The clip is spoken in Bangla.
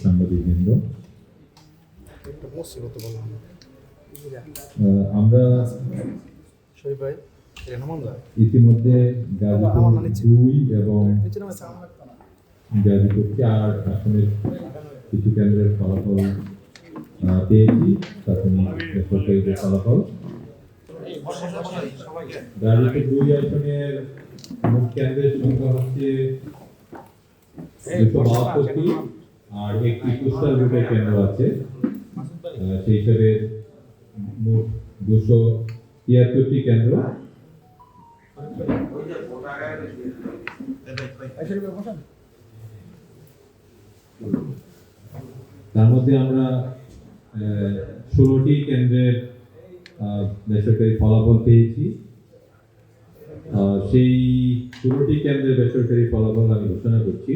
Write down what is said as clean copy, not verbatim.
সাংবাদিকবৃন্দ, আমরা ইতিমধ্যে গাজীপুর 2 এবং গাজীপুর 4 আসনের কিছু কেন্দ্রের ফলাফল পেয়েছি, প্রাথমিক বেসরকারিদের ফলাফল। গাজীপুর 2 আসনের মোট কেন্দ্রের সংখ্যা হচ্ছে 272টি, আর একটি পোস্টাল ভোটের কেন্দ্র আছে। সেই হিসাবে মোট 273টি কেন্দ্র। তার মধ্যে আমরা 16টি কেন্দ্রের বেসরকারি ফলাফল পেয়েছি। সেই 16টি কেন্দ্রের বেসরকারি ফলাফল আমি ঘোষণা করছি।